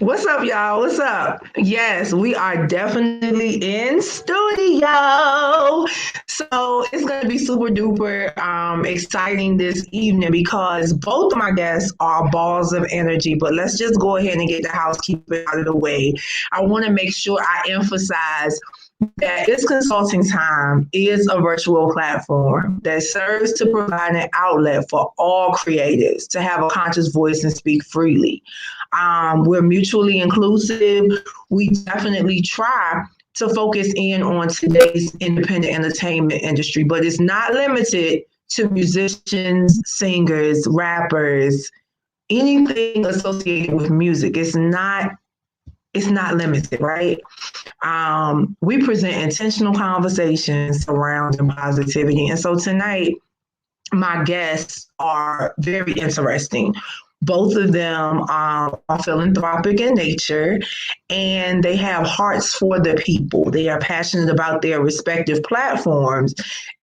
What's up, y'all? What's up? Yes, we are definitely in studio. So it's going to be super duper exciting this evening because both of my guests are balls of energy. But let's just go ahead and get the housekeeping out of the way. I want to make sure I emphasize that this consulting time is a virtual platform that serves to provide an outlet for all creatives to have a conscious voice and speak freely. We're mutually inclusive. We definitely try to focus in on today's independent entertainment industry, but it's not limited to musicians, singers, rappers, anything associated with music. It's not limited, right? We present intentional conversations surrounding positivity. And so tonight, my guests are very interesting. Both of them are philanthropic in nature and they have hearts for the people. They are passionate about their respective platforms.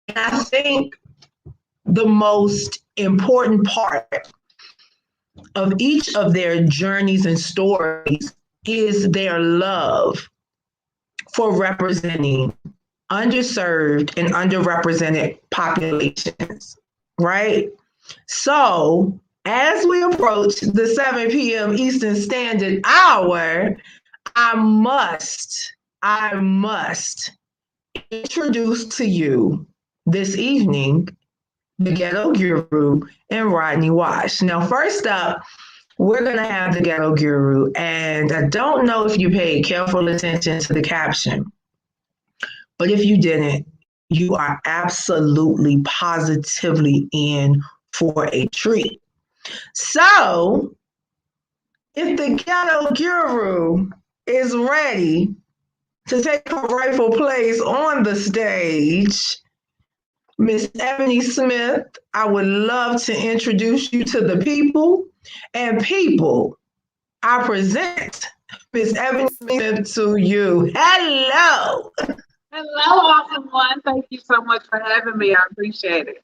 And I think the most important part of each of their journeys and stories is their love for representing underserved and underrepresented populations, right? So, as we approach the 7 p.m. Eastern Standard Hour, I must introduce to you this evening the Ghetto Guru and Rodney Wash. Now, first up, we're going to have the Ghetto Guru, and I don't know if you paid careful attention to the caption, but if you didn't, you are absolutely positively in for a treat. So, if the Ghetto Guru is ready to take her rightful place on the stage, Miss Ebony Smith, I would love to introduce you to the people. And people, I present Miss Ebony Smith to you. Hello. Hello, awesome one. Thank you so much for having me. I appreciate it.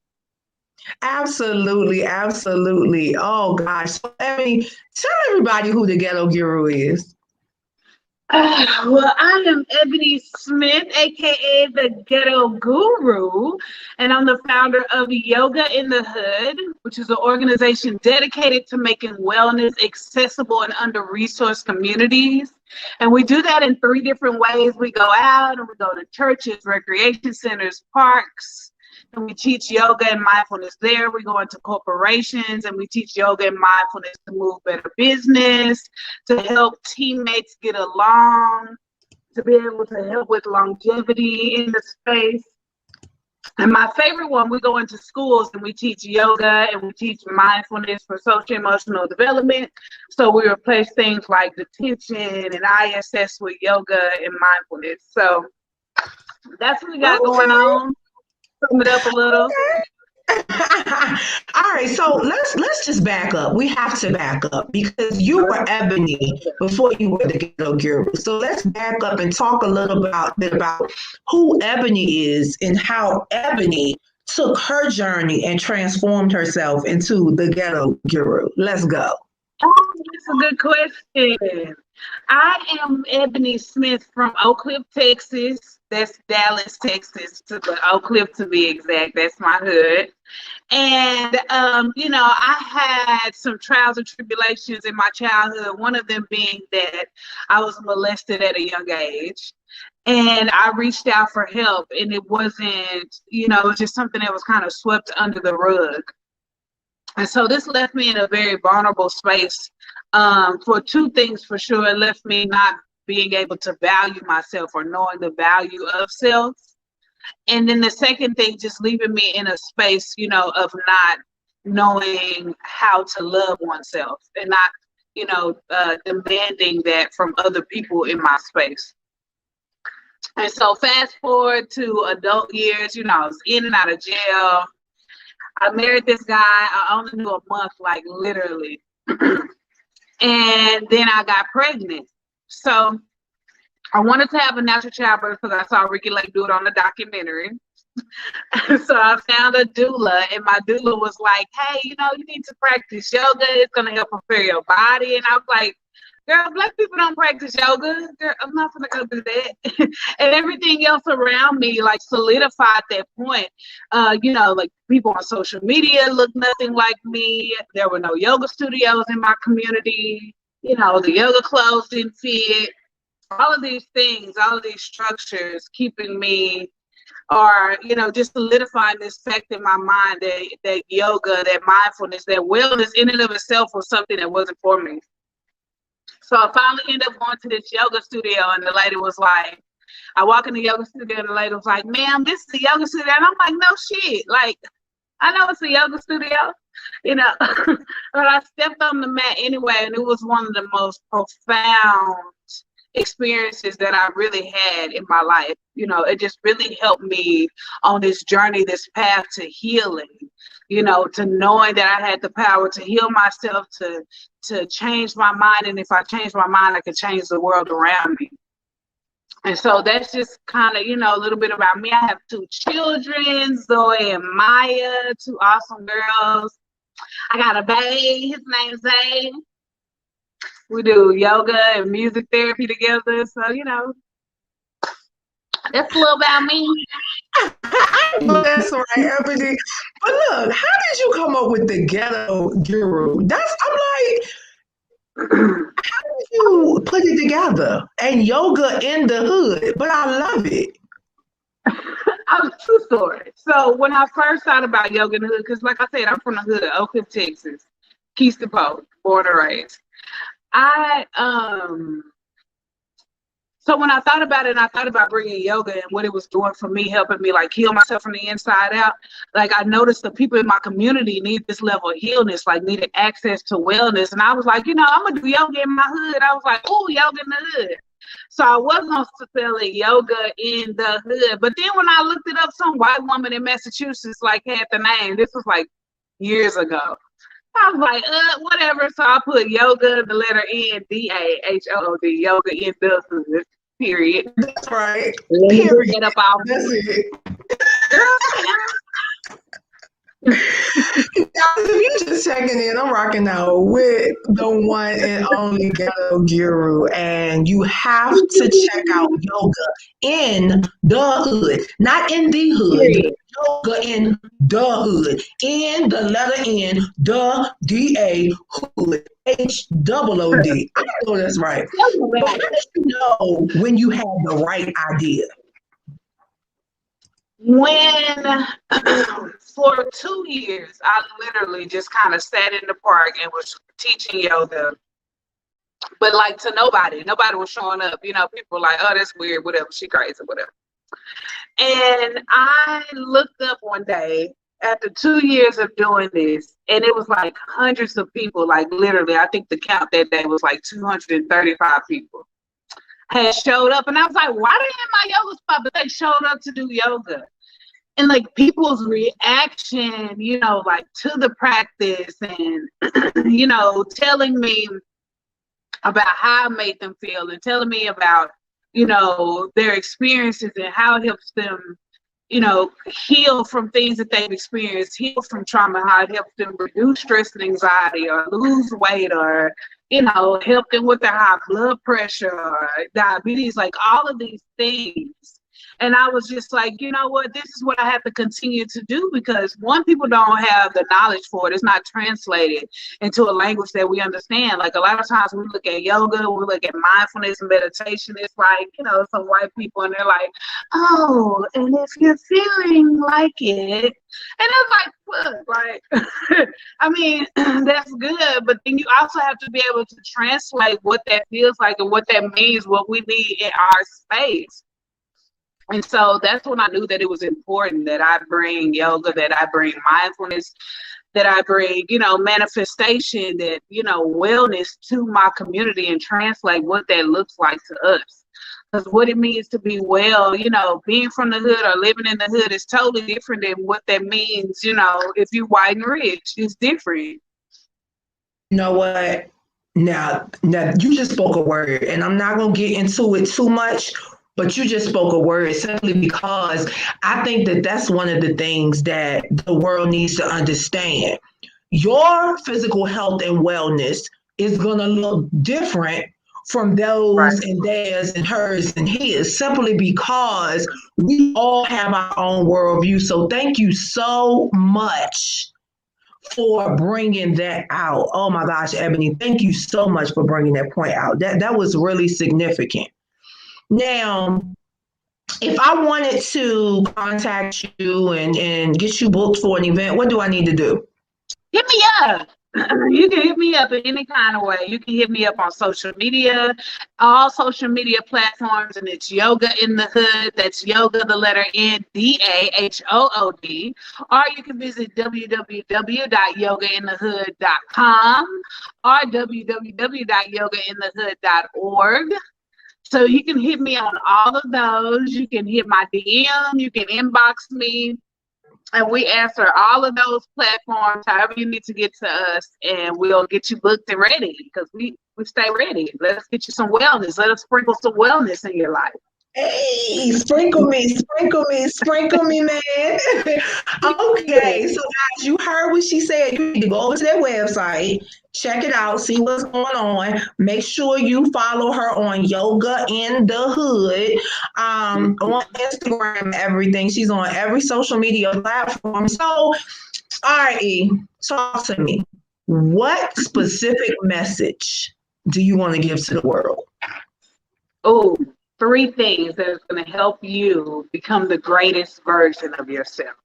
Absolutely, absolutely. Oh gosh. So, Ebony, tell everybody who the Ghetto Guru is. Well, I am Ebony Smith, aka the Ghetto Guru, and I'm the founder of Yoga in the Hood, which is an organization dedicated to making wellness accessible in under-resourced communities. And we do that in 3 different ways. We go out and we go to churches, recreation centers, parks, and we teach yoga and mindfulness there. We go into corporations and we teach yoga and mindfulness to move better business, to help teammates get along, to be able to help with longevity in the space. And my favorite one, we go into schools and we teach yoga and we teach mindfulness for social emotional development. So we replace things like detention and ISS with yoga and mindfulness. So that's what we got going on. Sum it up a little. All right, so let's just back up. We have to back up because you were Ebony before you were the Ghetto Guru. So let's back up and talk a little bit about who Ebony is and how Ebony took her journey and transformed herself into the Ghetto Guru. Let's go. Oh, that's a good question. I am Ebony Smith from Oak Cliff, Texas. That's Dallas, Texas, to the Oak Cliff to be exact. That's my hood. And, I had some trials and tribulations in my childhood, one of them being that I was molested at a young age. And I reached out for help, and it wasn't, it was just something that was kind of swept under the rug. And so this left me in a very vulnerable space for 2 things for sure. It left me not being able to value myself or knowing the value of self. And then the second thing, just leaving me in a space, of not knowing how to love oneself and not, demanding that from other people in my space. And so fast forward to adult years, I was in and out of jail. I married this guy. I only knew a month, like literally. And then I got pregnant. So I wanted to have a natural childbirth because I saw Ricky Lake do it on the documentary. So I found a doula, and my doula was like, hey, you need to practice yoga. It's going to help prepare your body. And I was like, Girl, black people don't practice yoga. Girl, I'm not gonna go do that. And everything else around me like solidified that point. Like people on social media look nothing like me. There were no yoga studios in my community. The yoga clothes didn't fit. All of these things, all of these structures keeping me or just solidifying this fact in my mind that yoga, that mindfulness, that wellness in and of itself was something that wasn't for me. So I finally ended up going to this yoga studio, and the lady was like, I walk in the yoga studio, and the lady was like, ma'am, this is a yoga studio. And I'm like, no shit. Like, I know it's a yoga studio, but I stepped on the mat anyway, and it was one of the most profound experiences that I really had in my life. It just really helped me on this journey, this path to healing, to knowing that I had the power to heal myself, to change my mind. And if I change my mind, I could change the world around me. And so that's just kind of, a little bit about me. I have 2 children, Zoe and Maya, 2 awesome girls. I got a babe, his name's Zay. We do yoga and music therapy together. So, that's a little about me. That's right, Ebony. But look, how did you come up with the Ghetto Guru? I'm like, how did you put it together? And yoga in the hood, but I love it. True story. So when I first thought about yoga in the hood, because like I said, I'm from the hood, Oak Cliff, Texas, Keystone Post, born and raised. So when I thought about it, and I thought about bringing yoga and what it was doing for me, helping me like heal myself from the inside out, like I noticed the people in my community need this level of healness, like needed access to wellness. And I was like, I'm gonna do yoga in my hood. I was like, oh, yoga in the hood. So I wasn't spelling yoga in the hood. But then when I looked it up, some white woman in Massachusetts like had the name. This was like years ago. I was like, whatever. So I put yoga, the letter N, D-A-H-O-O-D, yoga in the hood, period. That's right. Period. Get up off. That's it. If you just checking in, I'm rocking out with the one and only Ghetto Guru, and you have to check out yoga in the hood, not in the hood. Yoga in the hood, in the letter N, the D-A hood, H-O-O-D. I know that's right. But how did you know when you had the right idea? When for 2 years, I literally just kind of sat in the park and was teaching yoga, but like to nobody was showing up. People were like, oh, that's weird, whatever, she crazy, whatever. And I looked up one day after 2 years of doing this, and it was like hundreds of people, like literally, I think the count that day was like 235 people had showed up. And I was like, why they in my yoga spot? But they showed up to do yoga. And like people's reaction, like to the practice and, telling me about how it made them feel and telling me about, their experiences and how it helps them, heal from things that they've experienced, heal from trauma, how it helps them reduce stress and anxiety or lose weight or, help them with their high blood pressure or diabetes, like all of these things. And I was just like, you know what, this is what I have to continue to do because one, people don't have the knowledge for it. It's not translated into a language that we understand. Like a lot of times we look at yoga, we look at mindfulness and meditation. It's like, some white people and they're like, oh, and if you're feeling like it. And it's like, what? Like, I mean, that's good. But then you also have to be able to translate what that feels like and what that means, what we need in our space. And so that's when I knew that it was important that I bring yoga, that I bring mindfulness, that I bring, manifestation, that, wellness to my community and translate what that looks like to us. Because what it means to be well, being from the hood or living in the hood is totally different than what that means, if you're white and rich. It's different. You know what? Now you just spoke a word, and I'm not going to get into it too much. But you just spoke a word simply because I think that that's one of the things that the world needs to understand. Your physical health and wellness is going to look different from those Right. and theirs and hers and his, simply because we all have our own worldview. So thank you so much for bringing that out. Oh my gosh, Ebony, thank you so much for bringing that point out. That was really significant. Now, if I wanted to contact you and get you booked for an event, what do I need to do? Hit me up. You can hit me up in any kind of way. You can hit me up on social media, all social media platforms, and it's Yoga in the Hood. That's yoga, the letter NDAHOOD. Or you can visit www.yogainthehood.com or www.yogainthehood.org. So you can hit me on all of those. You can hit my DM. You can inbox me. And we answer all of those platforms, however you need to get to us, and we'll get you booked and ready, because we stay ready. Let's get you some wellness. Let us sprinkle some wellness in your life. Hey, sprinkle me, sprinkle me, sprinkle me, man. Okay, so guys, you heard what she said. You need to go over to their website, check it out, see what's going on. Make sure you follow her on Yoga in the Hood, on Instagram and everything. She's on every social media platform. So, all right, E, talk to me. What specific message do you want to give to the world? Oh, 3 things that is going to help you become the greatest version of yourself.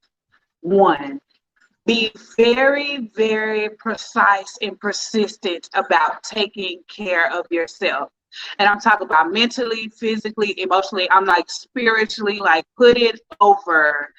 1, be very, very precise and persistent about taking care of yourself. And I'm talking about mentally, physically, emotionally. I'm like spiritually, like put it over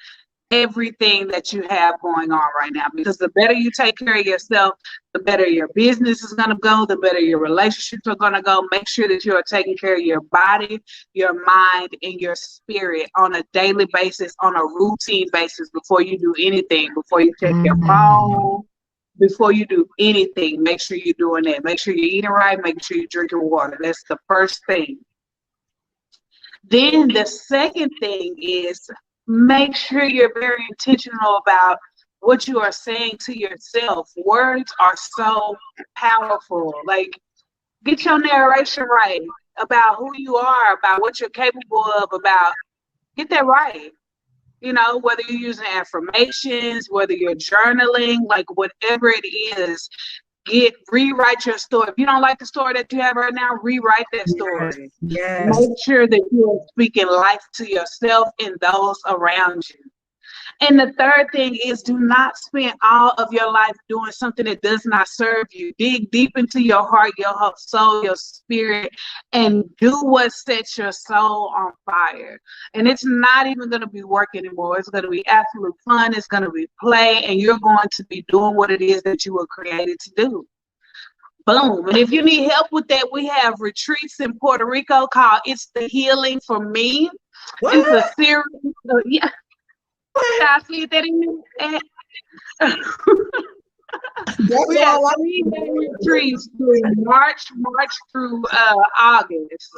everything that you have going on right now, because the better you take care of yourself, the better your business is going to go, the better your relationships are going to go. Make sure that you are taking care of your body, your mind, and your spirit on a daily basis, on a routine basis, before you do anything, before you check your phone, before you do anything. Make sure you're doing that. Make sure you're eating right, make sure you're drinking water. That's the first thing. Then the second thing is, make sure you're very intentional about what you are saying to yourself. Words are so powerful. Like, get your narration right about who you are, about what you're capable of, get that right. You know, whether you're using affirmations, whether you're journaling, like whatever it is, rewrite your story. If you don't like the story that you have right now, rewrite that story. Yes. Make sure that you are speaking life to yourself and those around you. And the third thing is, do not spend all of your life doing something that does not serve you. Dig deep into your heart, your soul, your spirit, and do what sets your soul on fire. And it's not even going to be work anymore. It's going to be absolute fun. It's going to be play, and you're going to be doing what it is that you were created to do. Boom. And if you need help with that, we have retreats in Puerto Rico called It's the Healing for Me. What? It's a series. Yeah. I see that in we have 3-day retreats through March through August.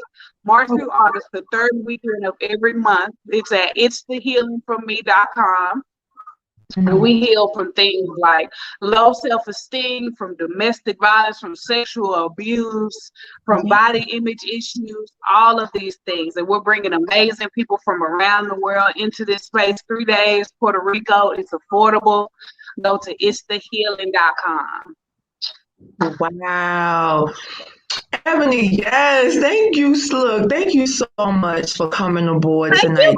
March through August, the third weekend of every month. It's at itsthehealingforme.com. And we heal from things like low self-esteem, from domestic violence, from sexual abuse, from body image issues, all of these things. And we're bringing amazing people from around the world into this space. 3 days, Puerto Rico. It's affordable. Go to itsthehealing.com. Wow. Ebony, yes, thank you, Slug. Thank you so much for coming aboard tonight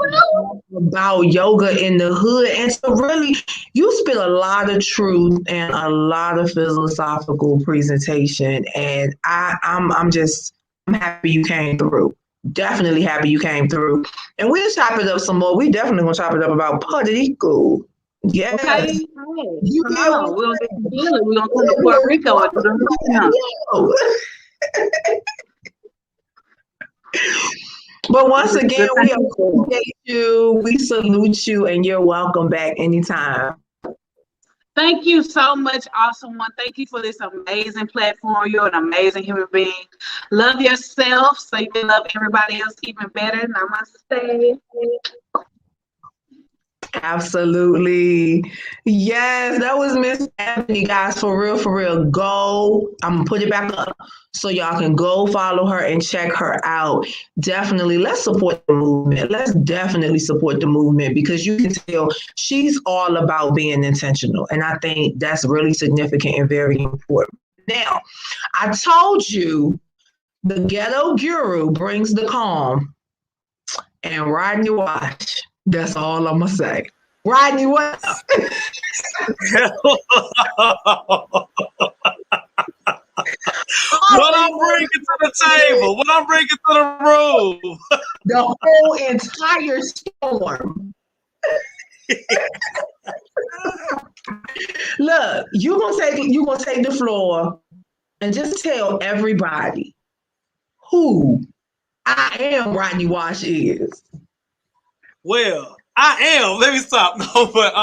about Yoga in the Hood. And so really, you spit a lot of truth and a lot of philosophical presentation. And I'm happy you came through. Definitely happy you came through. And we'll chop it up some more. We definitely gonna chop it up about Puerto Rico. Yes. Okay. You know, we're gonna get the deal. We're gonna come to Puerto Rico and do the But once again, we appreciate you. We salute you, and you're welcome back anytime. Thank you so much, awesome one. Thank you for this amazing platform. You're an amazing human being. Love yourself so you can love everybody else even better. Namaste. Absolutely. Yes, that was Miss Ebony. Ebony, guys, for real, go. I'm gonna put it back up so y'all can go follow her and check her out. Definitely, let's support the movement. Let's definitely support the movement because you can tell she's all about being intentional. And I think that's really significant and very important. Now, I told you the Ghetto Guru brings the calm and Rodney Wash. That's all I'm gonna say. Rodney, what up? What I'm bringing to the table, what I'm bringing to the room. The whole entire storm. Look, you gonna take the floor and just tell everybody who I am Rodney Wash is. Well, I am. Let me stop. No, but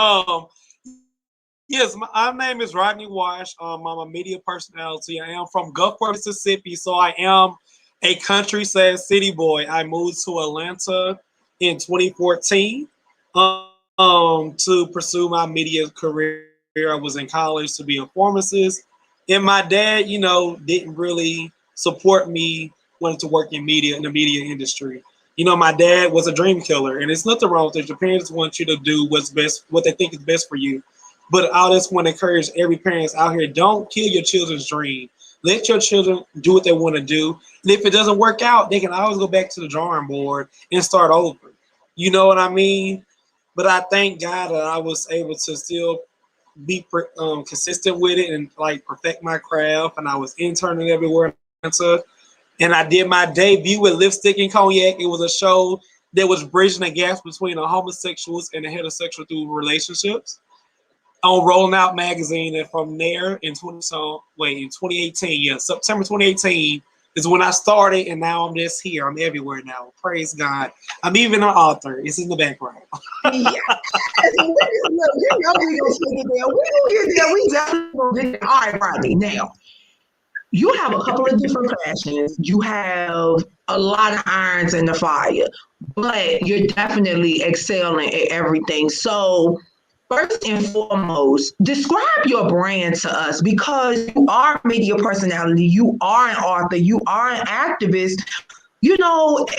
yes, my name is Rodney Wash. I'm a media personality. I am from Gulfport, Mississippi, so I am a country city boy. I moved to Atlanta in 2014 to pursue my media career. I was in college to be a pharmacist, and my dad, didn't really support me wanting to work in the media industry. My dad was a dream killer, and it's nothing wrong with it. Your parents want you to do what's best, what they think is best for you. But I just want to encourage every parent out here, don't kill your children's dream. Let your children do what they want to do. And if it doesn't work out, they can always go back to the drawing board and start over. You know what I mean? But I thank God that I was able to still be consistent with it and perfect my craft. And I was interning everywhere in Atlanta. And I did my debut with Lipstick and Cognac. It was a show that was bridging the gaps between the homosexuals and the heterosexual through relationships on Rolling Out magazine. And from there in 2018, September 2018 is when I started, and now I'm just here. I'm everywhere now. Praise God. I'm even an author. It's in the background. Yeah. Look, we gonna take it there. We gonna get there. We definitely gonna get there. All right, Rodney. Now, you have a couple of different passions. You have a lot of irons in the fire, but you're definitely excelling at everything. So, first and foremost, describe your brand to us because you are a media personality, you are an author, you are an activist,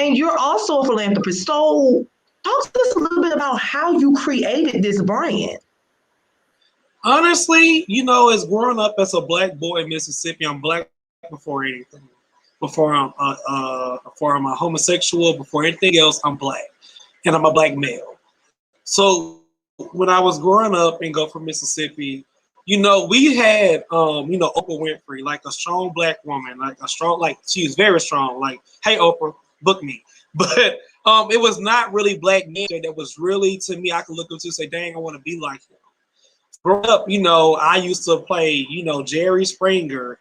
and you're also a philanthropist. So, talk to us a little bit about how you created this brand. Honestly, as growing up as a black boy in Mississippi, I'm black before anything. Before I'm a homosexual, before anything else, I'm black, and I'm a black male. So when I was growing up in Gulfport, Mississippi, we had Oprah Winfrey, like a strong black woman, she's very strong. Like, hey Oprah, book me. But it was not really black men that was really, to me, I could look up to and say, dang, I want to be like him. Growing up, I used to play, Jerry Springer,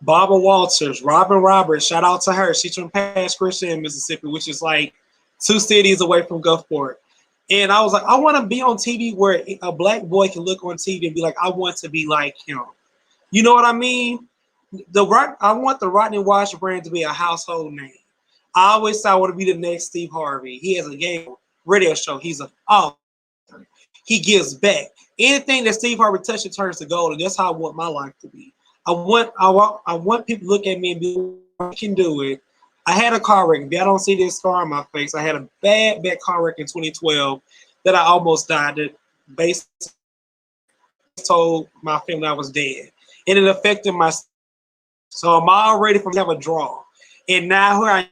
Barbara Walters, Robin Roberts. Shout out to her. She's from Pass Christian, Mississippi, which is like 2 cities away from Gulfport. And I was like, I want to be on TV where a black boy can look on TV and be like, I want to be like him. You know what I mean? I want the Rodney Wash brand to be a household name. I always thought I want to be the next Steve Harvey. He has a game radio show. He's an author. He gives back. Anything that Steve Harvey touches turns to gold, and that's how I want my life to be. I want people to look at me and be, I can do it. I had a car wreck. If y'all don't see this scar on my face, I had a bad car wreck in 2012 that I almost died. That basically told my family I was dead. And it affected my. So I'm already from have a draw. And now here I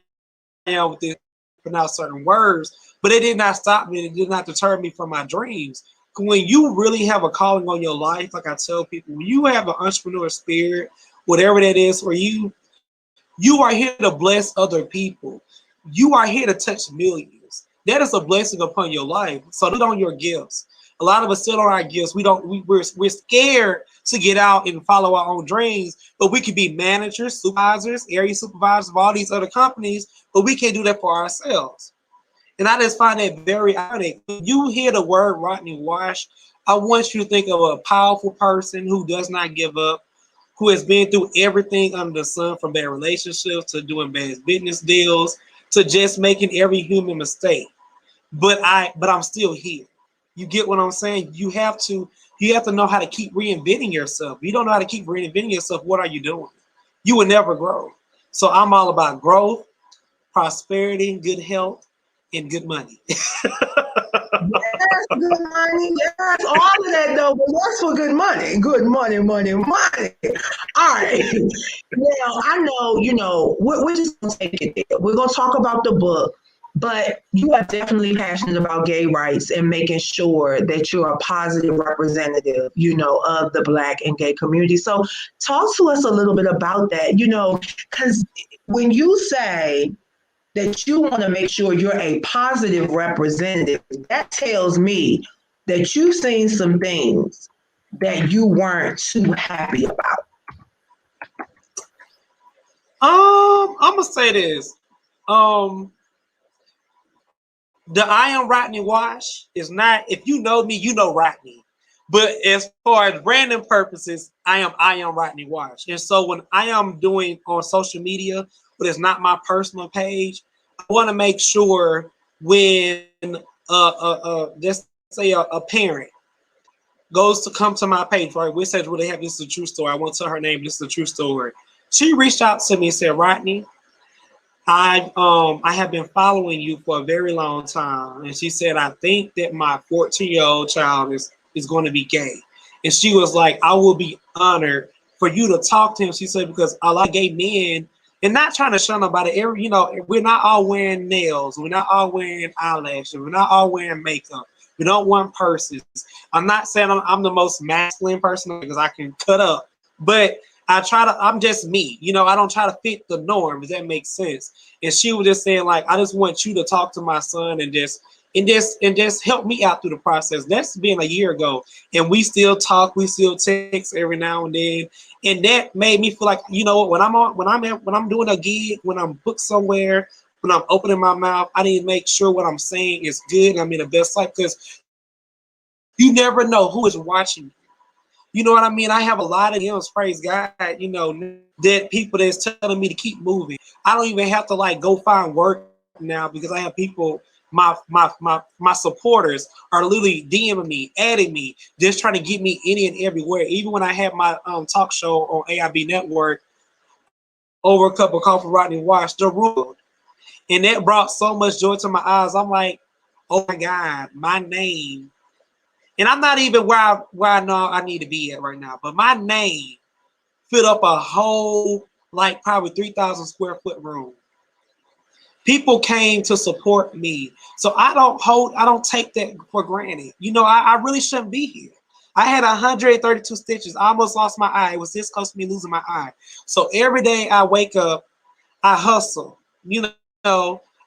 am with this, pronounce certain words, but it did not stop me. It did not deter me from my dreams. When you really have a calling on your life, like I tell people, when you have an entrepreneur spirit, whatever that is, where you are here to bless other people. You are here to touch millions. That is a blessing upon your life. So sit on your gifts. A lot of us sit on our gifts. We're scared to get out and follow our own dreams, but we could be managers, supervisors, area supervisors of all these other companies, but we can't do that for ourselves. And I just find that very ironic. When you hear the word Rodney Wash, I want you to think of a powerful person who does not give up, who has been through everything under the sun, from bad relationships to doing bad business deals to just making every human mistake. But I'm still here. You get what I'm saying? You have to You have to know how to keep reinventing yourself. If you don't know how to keep reinventing yourself, what are you doing? You will never grow. So I'm all about growth, prosperity, good health, and good money. Yes, good money. Yes, all of that though. But what's for good money? Good money, money, money. All right. Now I know, we're just gonna take it there. We're gonna talk about the book, but you are definitely passionate about gay rights and making sure that you're a positive representative, of the Black and gay community. So talk to us a little bit about that, because when you say that you want to make sure you're a positive representative, that tells me that you've seen some things that you weren't too happy about. I'm gonna say this. The I am Rodney Wash is not. If you know me, you know Rodney. But as far as branding purposes, I am Rodney Wash. And so when I am doing on social media, but it's not my personal page, I want to make sure when let's say a parent goes to come to my page, right? We said really have this is a true story. I won't tell her name, this is a true story. She reached out to me and said, Rodney, I have been following you for a very long time. And she said, I think that my 14-year-old child is going to be gay. And she was like, I will be honored for you to talk to him. She said, because a lot of gay men, and not trying to shun nobody, we're not all wearing nails. We're not all wearing eyelashes. We're not all wearing makeup. We don't want purses. I'm not saying I'm the most masculine person because I can cut up, but I'm just me. I don't try to fit the norm. Does that make sense? And she was just saying, like, I just want you to talk to my son and just help me out through the process. That's been a year ago. And we still talk, we still text every now and then. And that made me feel like, when I'm doing a gig, when I'm booked somewhere, when I'm opening my mouth, I need to make sure what I'm saying is good and I'm in the best light, because you never know who is watching you. You know what I mean? I have a lot of DMs, praise God, that people that's telling me to keep moving. I don't even have to go find work now because I have people, my supporters are literally DMing me, adding me, just trying to get me any and everywhere. Even when I had my talk show on AIB Network, Over a Cup of Coffee, Rodney Wash, the rule. And that brought so much joy to my eyes. I'm like, oh my God, my name. And I'm not even where I know I need to be at right now, but my name filled up a whole, probably 3,000 square foot room. People came to support me. So I don't take that for granted. I really shouldn't be here. I had 132 stitches. I almost lost my eye. It was this close to me losing my eye. So every day I wake up, I hustle.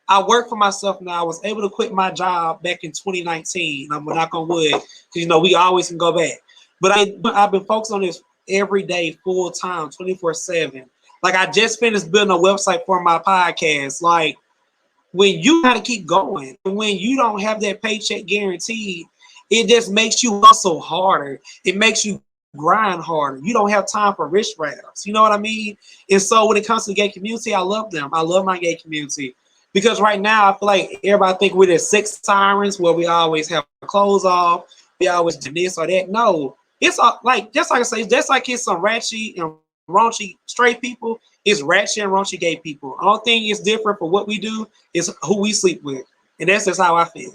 I work for myself now. I was able to quit my job back in 2019. I'm knock on wood, because we always can go back. But I've been focused on this every day, full time, 24/7. I just finished building a website for my podcast. When you gotta keep going, and when you don't have that paycheck guaranteed, it just makes you hustle harder. It makes you grind harder. You don't have time for rich raps. You know what I mean? And so when it comes to the gay community, I love them. I love my gay community. Because right now, I feel like everybody think we're the sex sirens where we always have clothes off, we always do this or that. No, it's just like I say, just like it's some ratchet and raunchy straight people, it's ratchet and raunchy gay people. The only thing is different for what we do is who we sleep with. And that's just how I feel.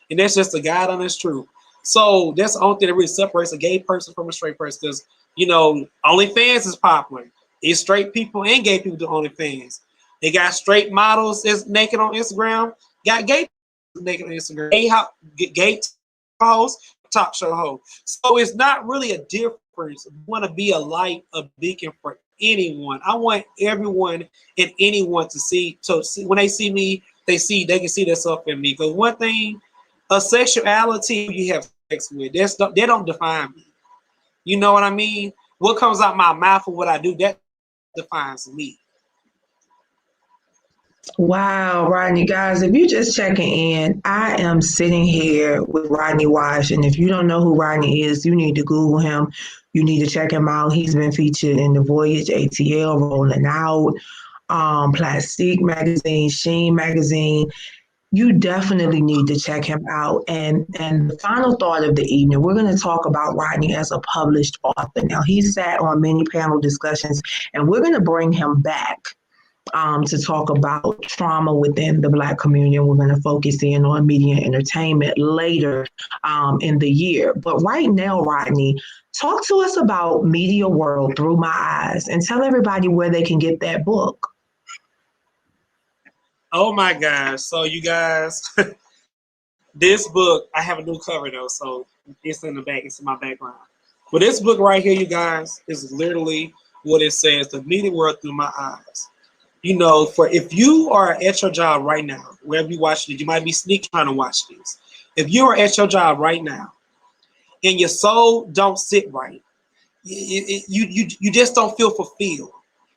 And that's just the God honest truth. So that's the only thing that really separates a gay person from a straight person. Because, OnlyFans is popular. It's straight people and gay people do OnlyFans. They got straight models that's naked on Instagram. Got gay naked on Instagram. Gay hosts, talk show hosts. So it's not really a difference. I want to be a light, a beacon for anyone. I want everyone and anyone to see. So when they see me, they can see themselves in me. Because one thing, a sexuality you have sex with, they don't define me. You know what I mean? What comes out my mouth or what I do, that defines me. Wow, Rodney, guys, if you're just checking in, I am sitting here with Rodney Wash. And if you don't know who Rodney is, you need to Google him. You need to check him out. He's been featured in the Voyage ATL, Rolling Out, Plastique Magazine, Sheen Magazine. You definitely need to check him out. And the final thought of the evening, we're going to talk about Rodney as a published author. Now, he sat on many panel discussions, and we're going to bring him back to talk about trauma within the Black community. We're going to focus in on media and entertainment later in the year. But right now, Rodney, talk to us about Media World Through My Eyes and tell everybody where they can get that book. Oh my gosh. So you guys, this book, I have a new cover though, so it's in the back, it's in my background. But this book right here, you guys, is literally what it says, the media world through my eyes. You know, for if you are at your job right now, wherever you watch it, you might be sneaking trying to watch this. If you are at your job right now and your soul don't sit right, you just don't feel fulfilled.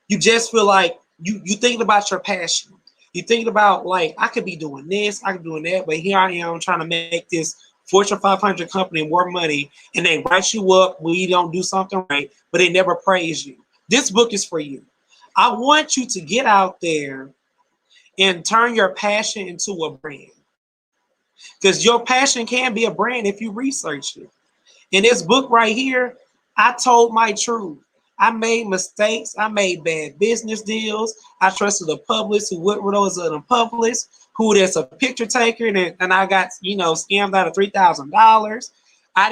You just feel like you thinking about your passion. You thinking about like I could be doing this, I could be doing that, but here I am trying to make this Fortune 500 company more money, and they write you up when you don't do something right, but they never praise you. This book is for you. I want you to get out there and turn your passion into a brand, because your passion can be a brand if you research it. In this book right here, I told my truth. I made mistakes. I made bad business deals. I trusted a publicist who wouldn't those other publicists, who there's a picture taker, and I got, you know, scammed out of $3,000. I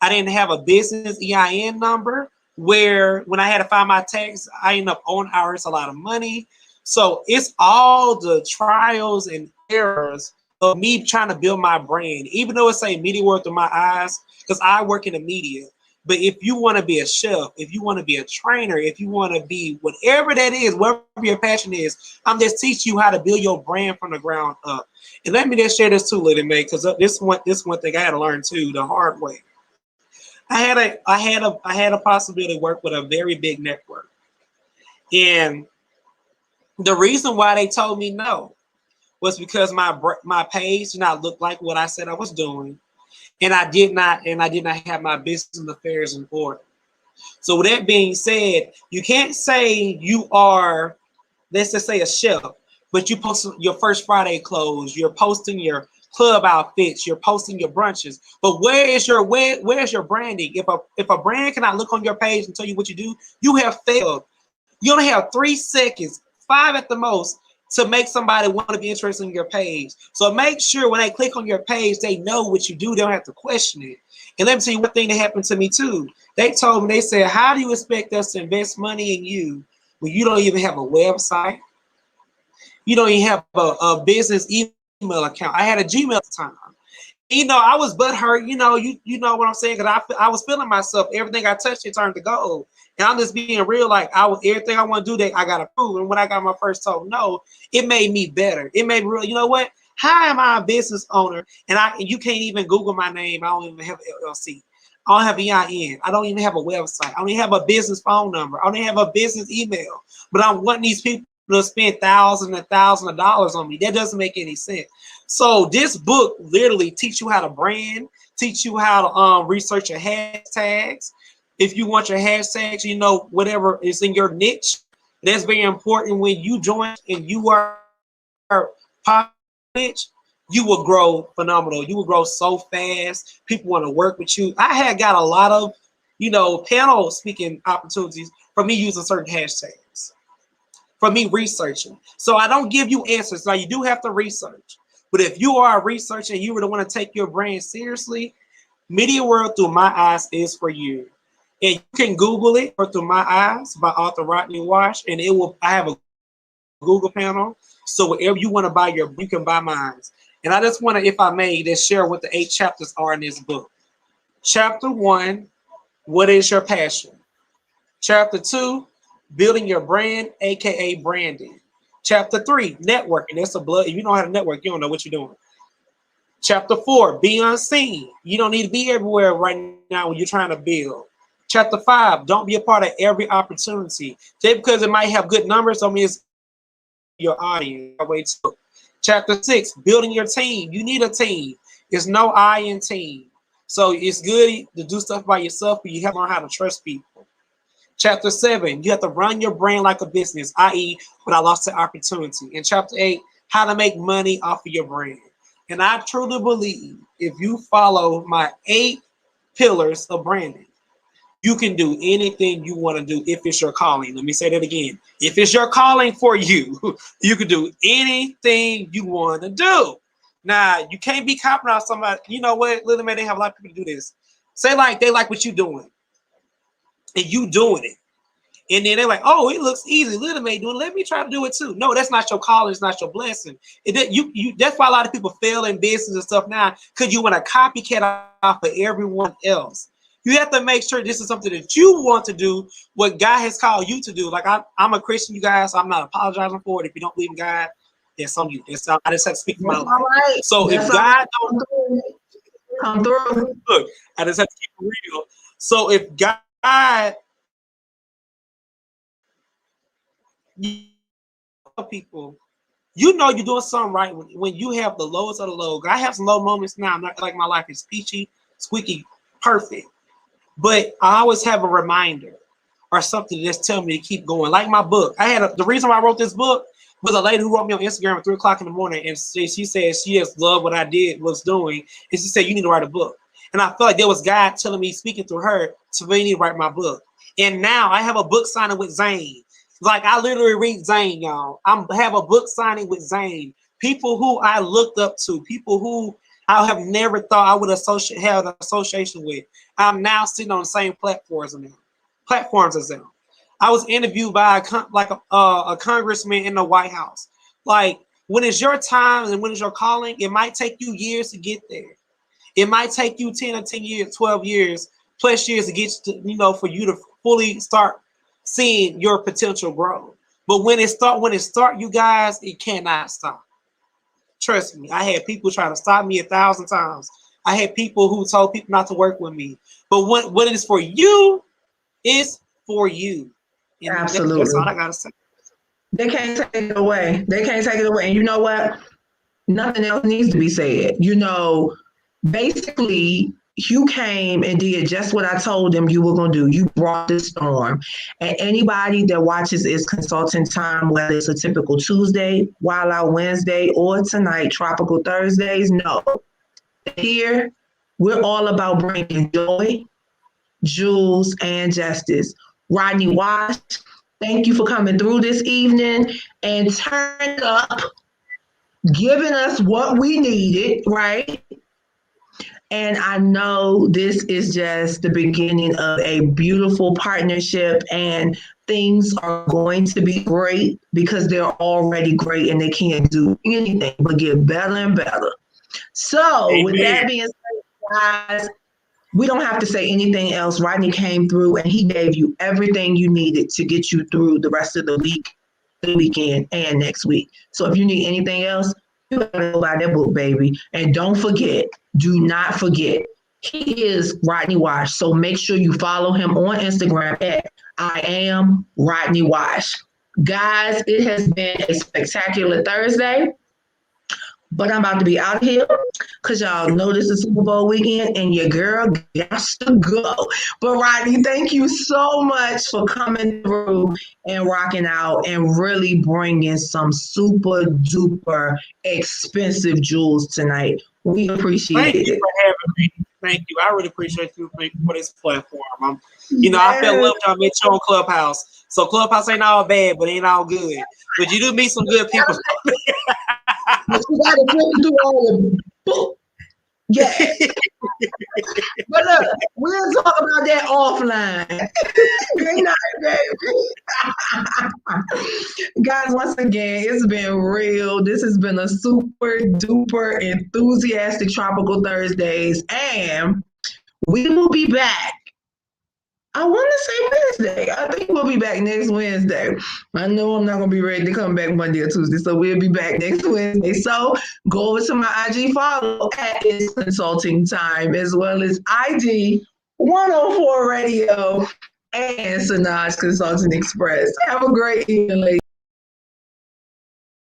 didn't have a business EIN number, where when I had to file my tax, I ended up owing IRS a lot of money. So it's all the trials and errors of me trying to build my brand, even though it's saying media world through my eyes, because I work in the media. But if you want to be a chef, if you want to be a trainer, if you want to be whatever that is, whatever your passion is, I'm just teaching you how to build your brand from the ground up. And let me just share this too, Lady Mae, because this one thing I had to learn too the hard way. I had a possibility to work with a very big network, and the reason why they told me no was because my page did not look like what I said I was doing, and I did not have my business affairs in order. So with that being said, you can't say you are, let's just say, a chef, but you post your First Friday clothes, you're posting your club outfits, you're posting your brunches. But where's your branding? If a brand cannot look on your page and tell you what you do, you have failed. You only have 3 seconds, 5 at the most, to make somebody want to be interested in your page. So make sure when they click on your page, they know what you do. They don't have to question it. And let me tell you one thing that happened to me too. They told me, they said, how do you expect us to invest money in you when you don't even have a website? You don't even have a business email account. I had a Gmail at the time. You know, I was butthurt. You know what I'm saying? Because I was feeling myself. Everything I touched, it turned to gold. And I'm just being real. Like everything I want to do, that I got to prove. And when I got my first told no, it made me better. It made me real. You know what? How am I a business owner? And you can't even Google my name. I don't even have LLC. I don't have EIN. I don't even have a website. I don't even have a business phone number. I don't even have a business email. But I'm wanting these people to spend thousands and thousands of dollars on me. That doesn't make any sense. So this book literally teach you how to brand, teach you how to research your hashtags. If you want your hashtags, you know, whatever is in your niche, that's very important. When you join and you are popular niche, you will grow phenomenal. You will grow so fast. People want to work with you. I had got a lot of, you know, panel speaking opportunities from me using certain hashtags, from me researching. So I don't give you answers. Now you do have to research. But if you are a researcher and you really want to take your brand seriously, Media World Through My Eyes is for you. And you can Google it, or Through My Eyes by author Rodney Wash, and it will. I have a Google panel, so wherever you want to buy you can buy mine. And I just want to, if I may, just share what the 8 chapters are in this book. Chapter 1, what is your passion? Chapter 2, building your brand, aka branding. Chapter 3, networking. That's a blood. If you don't have a network, you don't know what you're doing. Chapter 4, be unseen. You don't need to be everywhere right now when you're trying to build. Chapter 5, don't be a part of every opportunity. Just because it might have good numbers, don't mean it's your audience. Chapter 6, building your team. You need a team. There's no I in team. So it's good to do stuff by yourself, but you have to learn how to trust people. Chapter 7, you have to run your brain like a business, i.e., but I lost the opportunity. In chapter 8, how to make money off of your brand. And I truly believe if you follow my 8 pillars of branding, you can do anything you want to do if it's your calling. Let me say that again. If it's your calling for you, you can do anything you want to do. Now, you can't be copying out somebody. You know what? Little man, they have a lot of people do this. Say like they like what you doing, and you doing it. And then they're like, oh, it looks easy. Little man doing it. Let me try to do it too. No, that's not your calling. It's not your blessing. That's why a lot of people fail in business and stuff now, because you want to copycat off of everyone else. You have to make sure this is something that you want to do, what God has called you to do. Like I'm a Christian, you guys. So I'm not apologizing for it. If you don't believe in God, there's some of you. I just have to speak for my life. Right. So that's if God don't come through, look, I just have to keep it real. So if God, people, you know you're doing something right when you have the lowest of the low. I have some low moments now. I'm not like my life is peachy, squeaky, perfect. But I always have a reminder or something to just tell me to keep going. Like my book. The reason why I wrote this book was a lady who wrote me on Instagram at 3 o'clock in the morning, and she said she just loved what I was doing, and she said, you need to write a book. And I felt like there was God telling me, speaking through her, to really write my book. And now I have a book signing with Zane. Like I literally read Zane, y'all. I have a book signing with Zane. People who I looked up to, people who I have never thought I would have an association with. I'm now sitting on the same platforms as them. I was interviewed by a congressman in the White House. Like when it's your time and when it's your calling, it might take you years to get there. It might take you 10 years, 12 years, plus years to get to, for you to fully start seeing your potential grow. But when it start, you guys, it cannot stop. Trust me, I had people trying to stop me 1,000 times. I had people who told people not to work with me. But what it is for you is for you. And absolutely. That's all I gotta say. They can't take it away. They can't take it away. And you know what? Nothing else needs to be said. Basically, you came and did just what I told them you were going to do. You brought the storm. And anybody that watches is consulting time, whether it's a typical Tuesday, Wild Out Wednesday, or tonight, Tropical Thursdays, no. Here, we're all about bringing joy, jewels, and justice. Rodney Wash, thank you for coming through this evening and turning up, giving us what we needed, right? And I know this is just the beginning of a beautiful partnership, and things are going to be great because they're already great and they can't do anything but get better and better. So, Amen. With that being said, guys, we don't have to say anything else. Rodney came through and he gave you everything you needed to get you through the rest of the week, the weekend, and next week. So if you need anything else, you gotta go buy that book, baby. And don't forget, do not forget, he is Rodney Wash. So make sure you follow him on Instagram at I am Rodney Wash. Guys, it has been a spectacular Thursday. But I'm about to be out of here because y'all know this is Super Bowl weekend and your girl has to go. But Rodney, thank you so much for coming through and rocking out and really bringing some super duper expensive jewels tonight. We appreciate it. Thank you for having me. Thank you. I really appreciate you for this platform. I fell in love with y'all met you on Clubhouse. So Clubhouse ain't all bad, but ain't all good. But you do meet some good people. But you got to drink through all the book. Yeah. But look, we'll talk about that offline. Good night, baby. Guys, once again, it's been real. This has been a super duper enthusiastic Tropical Thursdays, and we will be back. I want to say Wednesday. I think we'll be back next Wednesday. I know I'm not going to be ready to come back Monday or Tuesday, so we'll be back next Wednesday. So go over to my IG follow at It's Consulting Time, as well as IG 104 Radio and Sanaj Consulting Express. Have a great evening, ladies.